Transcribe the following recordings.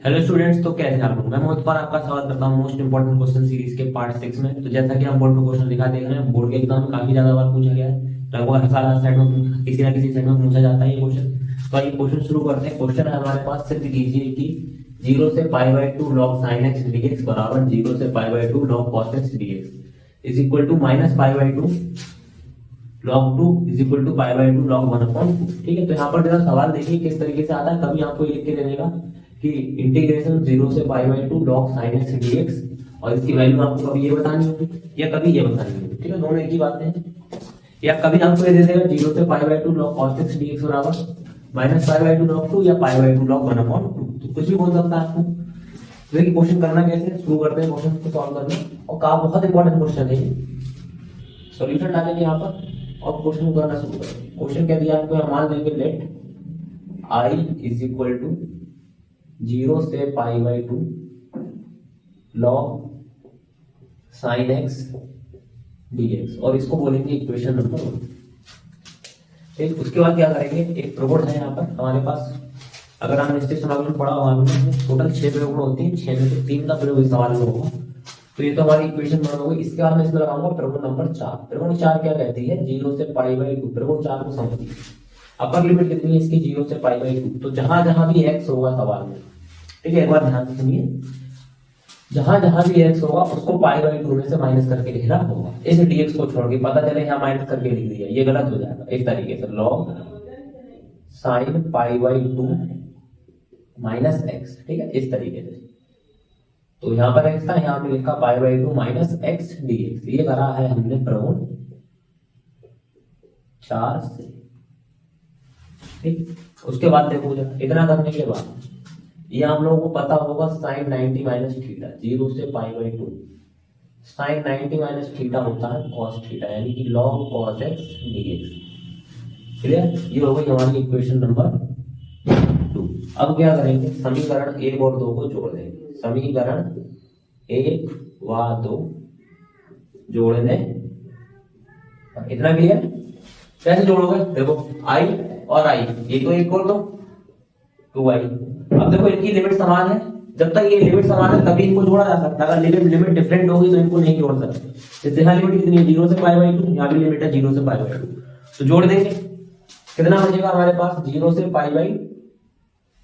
Hello students, तो कैसे आप लोग। मैं मोहित पर आपका स्वागत करता हूं मोस्ट इंपोर्टेंट क्वेश्चन सीरीज के पार्ट 6 में। तो जैसा कि हम बोर्ड पे क्वेश्चन दिखा देख रहे हैं, बोर्ड के एग्जाम में काफी ज्यादा बार पूछा गया है। लगभग हर साल हर सेट में किसी ना किसी सेट में पूछा जाता है ये क्वेश्चन। तो ये क्वेश्चन शुरू करते हैं। क्वेश्चन है हमारे पास, सिर्फ कीजिए कि 0 से π/2 log sin x dx बराबर 0 से π/2 log cos x dx is equal to -π/2 log 2 is equal to π/2 log 1/2। ठीक है, तो यहाँ पर जरा सवाल देखिए किस तरीके से आता है। कभी आपको ये लिख के दे देगा कि इंटीग्रेशन 0 से π/2 log sin x dx, और इसकी वैल्यू आपको कभी ये बतानी होगी या कभी ये बतानी होगी। ठीक है, दोनों एक ही बात है। या कभी आपको ये दे देगा 0 से π/2 log cos x dx बराबर -π/2 log 2 या π/2 log 1/2। तो कुछ भी बोल सकता है आपको। देखिए क्वेश्चन करना कैसे है, शुरू करते हैं क्वेश्चन को सॉल्व करना। और का बहुत इंपॉर्टेंट क्वेश्चन है, सॉल्यूशन डालेंगे यहाँ पर और क्वेश्चन को करना शुरू करेंगे। क्वेश्चन क्या दिया आपको, मान लेंगे let i is equal to 0 से π/2 log sin x dx, और इसको बोलेंगे इक्वेशन नंबर 1। ठीक, उसके बाद क्या करेंगे, एक प्रगुण है यहाँ पर हमारे पास। अगर हमने निश्चित समाकलन पढ़ा हुआ, टोटल 6 प्रयोग होती है, 6 में से 3 का प्रयोग इस सवाल में होगा। तो ये तो हमारी इक्वेशन नंबर हो गई। इसके बाद मैं इसमें लगाऊंगा प्रगुण नंबर 4। प्रगुण 4 क्या कहती है, 0 से π/2। प्रगुण 4 को समझिए, अपर लिमिट कितनी है इसकी, 0 से π/2। तो जहां जहां भी x होगा सवाल में, ठीक है, एक बार ध्यान से सुनिए, जहां जहां भी x होगा उसको π/2 में से माइनस करके लिखना होगा। इस dx को छोड़ के, पता चले यहाँ माइनस करके लिख दिया, ये गलत हो जाएगा। इस तरीके से log sin π/2 माइनस x, ठीक है, इस तरीके से। तो यहाँ पर x था, यहाँ पे लिखा π/2 माइनस x dx। ये करा है हमने प्रगुण 4 से। ठीक, उसके बाद देखो इतना करने के बाद ये हम लोगों को पता होगा sin 90 माइनस थीटा, 0 से π/2 sin 90 माइनस थीटा होता है cos थीटा, यानी कि log cos x dx। Clear, ये हो गई हमारी इक्वेशन नंबर 2। अब क्या करेंगे, समीकरण 1 और 2 को जोड़ देंगे। समीकरण 1 व 2 जोड़ दें। इतना क्लियर, कैसे जोड़ोगे, देखो i और i, ये तो एक और दो 2i। अब देखो इनकी लिमिट समान है, जब तक ये लिमिट समान है तभी इनको जोड़ा जा सकता है। अगर लिमिट डिफरेंट होगी तो इनको नहीं जोड़ सकते। जैसे यहाँ लिमिट कितनी है, 0 से π/2, यहाँ भी लिमिट है 0 से π/2। तो जोड़ देंगे, कितना बचेगा हमारे पास, 0 से π/2।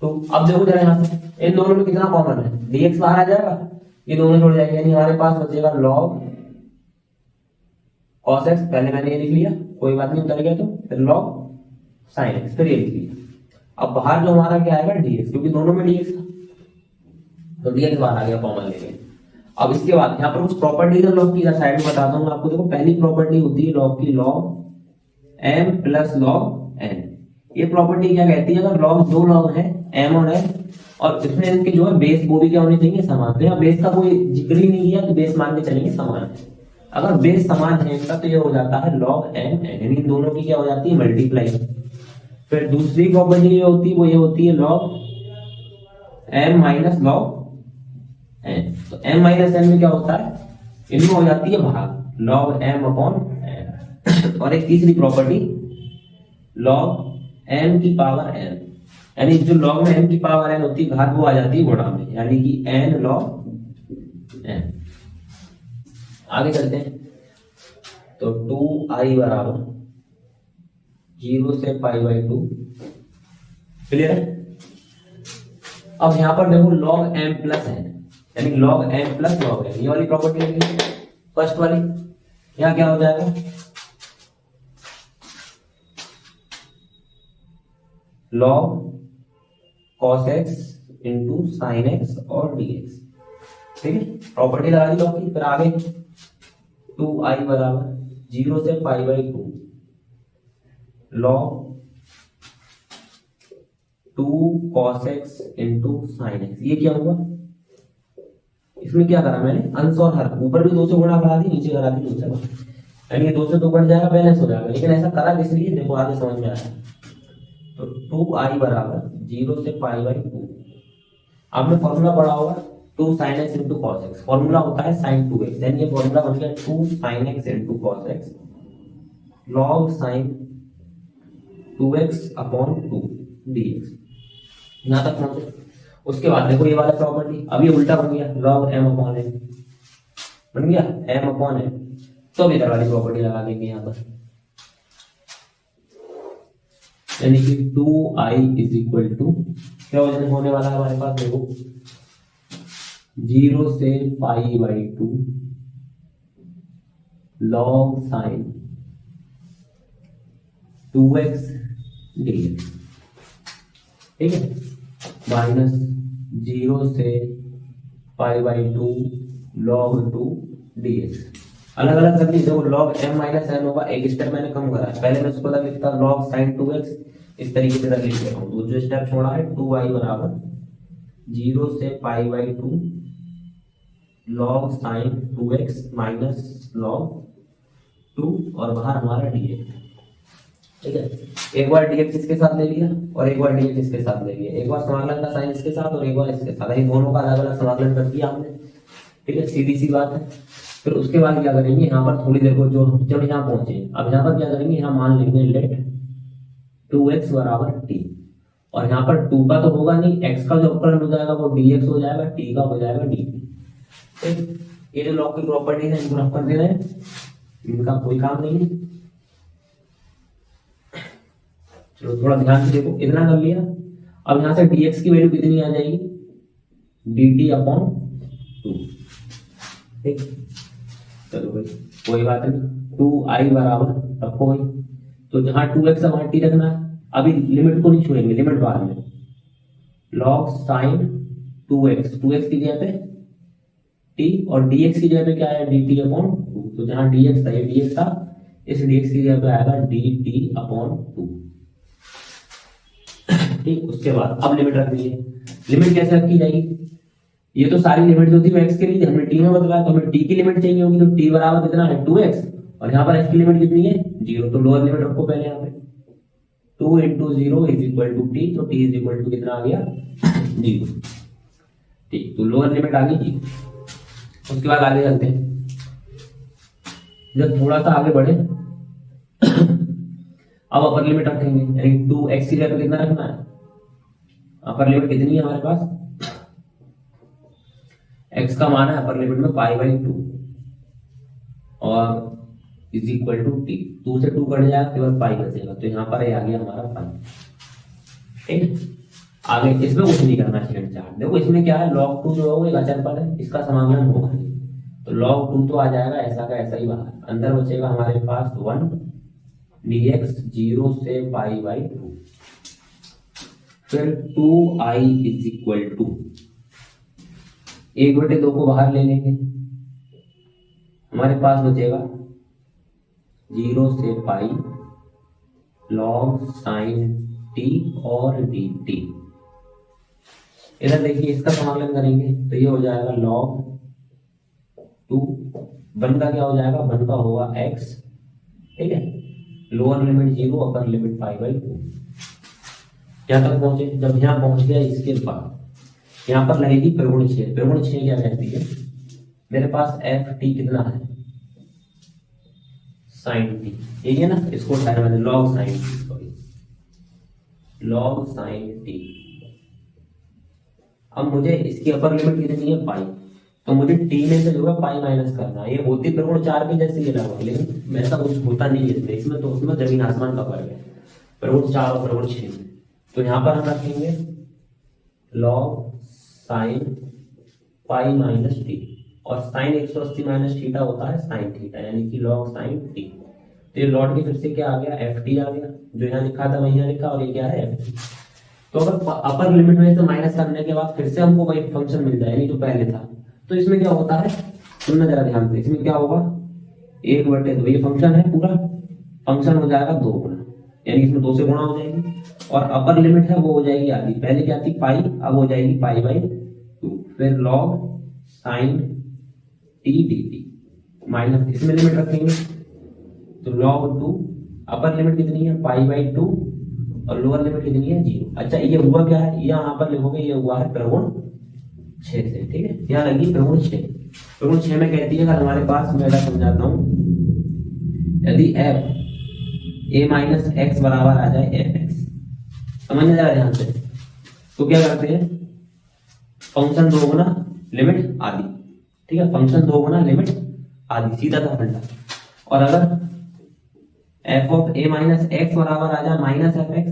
अब देखो जरा यहाँ से इन दोनों में कितना कॉमन है, dx बाहर आ जाएगा, ये दोनों जोड़ जाएंगे, यानी हमारे पास बचेगा log cos x। पहले मैंने ये लिख लिया, कोई बात नहीं, उतर गया तो फिर log sin x, फिर ये लिख लिया। अब बाहर जो हमारा क्या आएगा, dx, क्योंकि दोनों में dx था तो dx बाहर आ गया, कॉमन ले गए। अब इसके बाद यहाँ पर कुछ प्रॉपर्टीज है लॉग की, साइड में बताता हूँ आपको। देखो पहली प्रॉपर्टी होती है लॉग की, log m plus log n। ये प्रॉपर्टी क्या कहती है, अगर लॉग दो लॉग है m और n, और इसमें इनके जो है बेस वो भी क्या होने चाहिए, समान। तो यहाँ बेस का कोई जिक्र ही नहीं किया, तो बेस मान के चलेंगे समान है। अगर बेस समान है इनका तो ये हो जाता है log m n, यानी इन दोनों की क्या हो जाती है, मल्टीप्लाई। फिर दूसरी प्रॉपर्टी ये होती है, वो ये होती है log m minus log n। तो m माइनस n में क्या होता है, इनमें हो जाती है भाग, log m अपॉन n। और एक तीसरी प्रॉपर्टी log m की पावर n, यानी जो log में m की पावर n होती है घात, वो आ जाती है गुणा में, यानी कि n log n। आगे चलते हैं, तो 2i बराबर 0 से π/2। क्लियर है। अब यहां पर देखो log m प्लस n, यानी log m plus log n, ये वाली प्रॉपर्टी है फर्स्ट वाली। यहां क्या हो जाएगा, log cos x into sin x और dx। ठीक है, प्रॉपर्टी लगा दी log की। फिर आगे 2i बराबर 0 से π/2 log 2 cos x into sin x। ये क्या हुआ, इसमें क्या करा मैंने, अंश और हर, ऊपर भी 2 से गुणा करा दी, नीचे करा दी 2 से, यानी ये 2 से 2 कट जाएगा, बैलेंस हो जाएगा। लेकिन ऐसा करा किस लिए, देखो आगे समझ में आया। तो 2i बराबर 0 से π/2, आपने फॉर्मूला पढ़ा होगा 2 sin x into cos x। Formula होता है sin 2x, यानी ये फॉर्मूला बन गया 2 sin x into cos x log sin 2x upon 2 dx। यहां तक पहुंचे। उसके बाद देखो ये वाला प्रॉपर्टी, अब ये उल्टा बन गया, लॉग एम अपॉन एन बन गया, एम अपॉन एन। तो इधर वाली प्रॉपर्टी लगा देंगे यहाँ पर, यानी कि 2i इज इक्वल टू क्या होने वाला है हमारे पास, देखो 0 से pi by 2 log sign 2x dx, ठीक है, माइनस 0 से पाई बाई 2 लॉग 2 dx। अलग अलग कर लीजिए, लॉग m माइनस एन होगा, एक स्टेप मैंने कम करा है, पहले मैं इसको लिखता लॉग साइन 2x, इस तरीके से लिख रहा हूँ, तो जो स्टेप छोड़ा है 2i बराबर 0 से pi by 2 log sign 2x minus log 2 और बाहर हमारा dx, ठीक है। एक बार dx इसके साथ ले लिया और एक बार dx इसके साथ ले लिया, एक बार समाकलन का साइन इसके साथ और एक बार इसके साथ, इन दोनों का अलग अलग समाकलन कर दिया हमने, ठीक है, सीधी सी बात है। फिर उसके बाद क्या करेंगे, यहाँ पर थोड़ी देर को जो जब यहाँ पहुंचे, अब यहाँ पर क्या करेंगे, यहाँ मान लेंगे लेट 2x बराबर t, और यहाँ पर 2 का तो होगा नहीं, x का जो अपकरण हो जाएगा वो dx हो जाएगा, t का हो जाएगा dt। ये जो लॉग की प्रॉपर्टी है इनको रख कर दे रहे हैं, इनका कोई काम नहीं है। चलो थोड़ा ध्यान से देखो, इतना कर लिया, अब यहाँ से dx की वैल्यू कितनी आ जाएगी, dt अपॉन 2, ठीक। चलो भाई कोई बात नहीं, 2i बराबर रखो भाई, तो जहां 2x है वहां t रखना है, अभी लिमिट को नहीं छुएंगे, लिमिट बाद में, लॉग साइन 2x, 2x की जगह पे t और dx की जगह पे क्या है, dt अपॉन 2, तो जहां dx था ये dx था, इस dx की जगह पे आएगा dt अपॉन 2, ठीक। उसके बाद अब लिमिट रख दीजिए, लिमिट कैसे रखी जाएगी, ये तो सारी लिमिट जो थी वो x के लिए, हमने t में बदला, तो हमें t की लिमिट चाहिए होगी, तो t बराबर कितना है 2x, और यहाँ पर x की लिमिट कितनी है 0, तो लोअर लिमिट रखो पहले यहाँ पे, 2 into 0 is equal to t, तो t इज इक्वल टू कितना आ गया 0, ठीक, तो लोअर लिमिट आ गई 0। उसके बाद आगे चलते हैं, जब थोड़ा सा आगे बढ़े अब अपर लिमिट रखेंगे, यानी 2x की जगह पे कितना रखना है, अपर लिमिट कितनी है हमारे पास, x का मान है अपर लिमिट में पाई बाई 2 और इज इक्वल टू टी, 2 से 2 कट जाएगा, केवल पाई बचेगा, तो यहाँ पर ये आ गया हमारा पाई, ठीक। आगे इसमें कुछ नहीं करना छेड़छाड़, देखो इसमें क्या है, log 2 जो है वो एक अचर पद है, इसका समाकलन होगा नहीं, तो log 2 तो आ जाएगा ऐसा का ऐसा ही बाहर, अंदर बचेगा हमारे पास 1 dx 0 से पाई बाई 2, फिर 2i इज इक्वल टू 1/2 को बाहर ले लेंगे, हमारे पास बचेगा 0 से पाई लॉग साइन t और dt। इधर देखिए इसका समाकलन करेंगे तो ये हो जाएगा लॉग 2, वन का क्या हो जाएगा, वन का होगा x, ठीक है, lower limit 0 upper limit pi by 2। यहाँ तक पहुंचे, जब यहाँ पहुंच गया इसके बाद यहाँ पर लगेगी प्रगुण 6, प्रगुण 6 क्या कहती है, मेरे पास ft कितना है साइन t, यही है ना, इसको मैंने log sign t, sorry log sign t। अब मुझे इसकी अपर लिमिट कितनी है पाई, तो मुझे t में से जो है पाई माइनस करना है, ये होती प्रगुण 4 की जैसे ये लगा, लेकिन ऐसा कुछ होता नहीं है इसमें तो उसमें जमीन आसमान का फर्क है, प्रगुण 4 और प्रगुण 6 में। तो यहाँ पर हम रखेंगे log sine pi minus T, और साइन 180 माइनस थीटा होता है साइन थीटा, यानी कि लॉग साइन टी। तो ये लौट के फिर से क्या आ गया, एफ टी आ गया, जो यहाँ लिखा था वही यहाँ लिखा, और ये क्या है एफ टी। तो अगर अपर लिमिट में से माइनस करने के बाद फिर से हमको वही फंक्शन मिल जाए, यानी जो पहले था, तो इसमें क्या होता है, सुनना जरा ध्यान से, इसमें क्या होगा 1/2, ये फंक्शन है पूरा, फंक्शन हो जाएगा 2 गुना, यानी इसमें 2 से गुणा हो जाएगी, और अपर लिमिट है वो हो जाएगी आधी, पहले क्या थी पाई, अब हो जाएगी पाई बाई 2, फिर log sign T D T minus, इसमें लिमिट रखेंगे तो log 2, अपर लिमिट कितनी है पाई बाई 2 और लोअर लिमिट कितनी है 0। अच्छा ये हुआ क्या है, यहाँ पर लिखोगे ये हुआ है प्रगुण 6 से, ठीक है, यहाँ लगी प्रगुण 6। प्रगुण 6 में कहती है अगर हमारे पास, मैं समझाता हूँ, यदि f a माइनस एक्स बराबर आ जाए एफ एक्स, समझ में जा रहा है ध्यान से, तो क्या करते हैं फंक्शन 2 गुना लिमिट आदि, ठीक है, फंक्शन 2 गुना लिमिट आदि, सीधा सा फंडा। और अगर F of A minus x बराबर आ जाए माइनस एफ एक्स,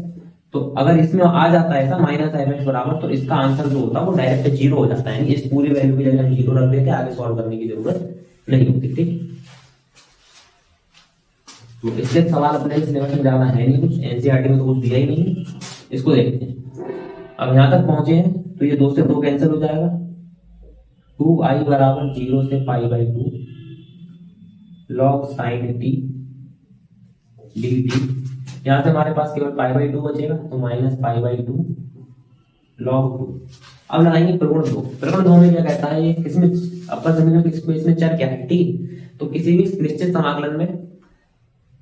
तो अगर इसमें आ जाता है ऐसा माइनस एफ एक्स बराबर, तो इसका आंसर जो होता है वो डायरेक्ट जीरो हो जाता है, इस पूरी वैल्यू की जगह हम जीरो रख देते, आगे सॉल्व करने की जरूरत नहीं होती, ठीक। तो इससे सवाल अपने सिलेबस में ज्यादा है नहीं, कुछ एनसीईआरटी में तो कुछ दिया ही नहीं। इसको देखते हैं, अब यहां तक पहुंचे हैं तो ये 2 से 2 कैंसिल हो जाएगा, 2i बराबर 0 से pi by 2 log sin t dt। यहां से हमारे पास केवल पाई बाई 2 बचेगा, तो माइनस पाई बाई 2 log 2। अब लगाएंगे प्रगुण 2। प्रगुण 2 में क्या कहता है, ये किसमें अपर जमीन में किसमें, इसमें चर क्या है, t। तो किसी भी निश्चित समाकलन में,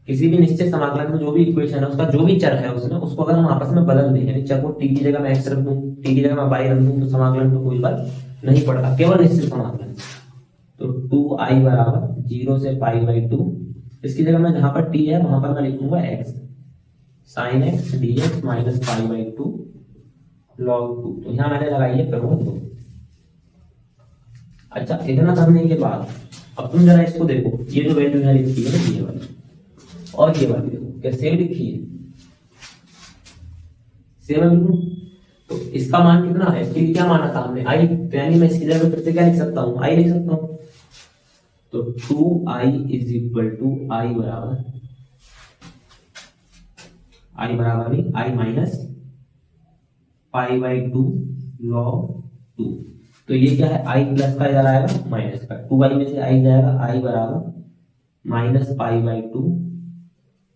किसी भी निश्चित समाकलन में जो भी इक्वेशन है उसका जो भी चर है उसमें, उसको अगर हम आपस में बदल दें, यानी चर को t की जगह मैं x रख दूं, t की जगह मैं y रख दूं, तो समाकलन में कोई फर्क नहीं पड़ता, केवल निश्चित समाकलन। तो 2i बराबर 0 से पाई बाई 2, इसकी जगह मैं जहां पर t है वहां पर मैं लिखूंगा x sin x dx minus pi by 2 log 2। तो यहां मैंने लगाई है प्रगुण 2। अच्छा, इतना करने के बाद अब तुम जरा इसको देखो, ये जो वैल्यू है लिखी है ना, ये वाली और ये वाली देखो क्या सेम लिखी है, सेम है बिल्कुल। तो इसका मान कितना है, इसके लिए क्या माना था हमने, आई, तो यानी मैं इसकी जगह फिर से क्या लिख सकता हूँ, आई लिख सकता हूँ। तो 2i इज इक्वल टू आई बराबर नहीं, आई माइनस पाई बाई 2 log 2। तो ये क्या है, आई प्लस का इधर आएगा माइनस का, 2i में से आई जाएगा, आई बराबर माइनस पाई बाई 2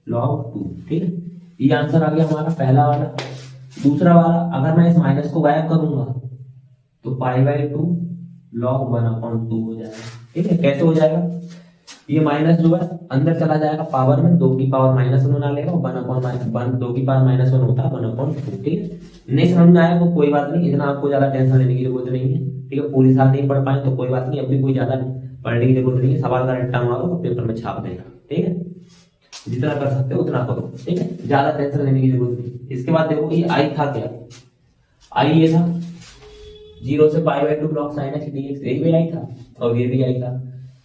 log 2, ठीक है। ये आंसर आ गया हमारा पहला वाला। दूसरा वाला, अगर मैं इस माइनस को गायब करूंगा तो पाई बाई 2 log 1/2 हो जाएगा, ठीक है। कैसे हो जाएगा, ये माइनस जो है अंदर चला जाएगा पावर में, 2 की पावर -1 बना लेगा, 1/1 2 की पावर -1 होता है 1/2, ठीक है। नहीं समझ में आया तो कोई बात नहीं, इतना आपको ज्यादा टेंशन लेने की जरूरत नहीं है, ठीक है। पूरी साल नहीं पढ़ पाए तो कोई बात नहीं, अभी कोई ज्यादा पढ़ने की जरूरत नहीं है, सवाल का रट्टा मारो तो पेपर में छाप देगा, ठीक है। जितना कर सकते हो उतना करो, ठीक है, ज्यादा टेंशन लेने की जरूरत नहीं। इसके बाद देखो ये आई था क्या, आई ये था 0 से pi by 2 log sin x dx, ये भी आई था और ये भी आई था,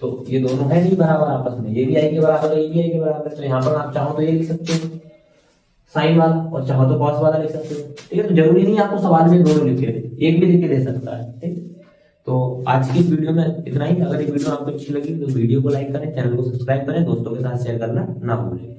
तो ये दोनों है नहीं बराबर आपस में, ये भी आई के बराबर है, ये भी आई के बराबर है। तो यहाँ पर आप चाहो तो ये लिख सकते हो साइन वाला, और चाहो तो कॉस वाला लिख सकते हो, ठीक है। तो जरूरी नहीं आपको सवाल में दोनों लिख के दे, एक भी लिख के दे सकता है, ठीक। तो आज की इस वीडियो में इतना ही। अगर ये वीडियो आपको अच्छी लगी तो वीडियो को लाइक करें, चैनल को सब्सक्राइब करें, दोस्तों के साथ शेयर करना ना भूलें।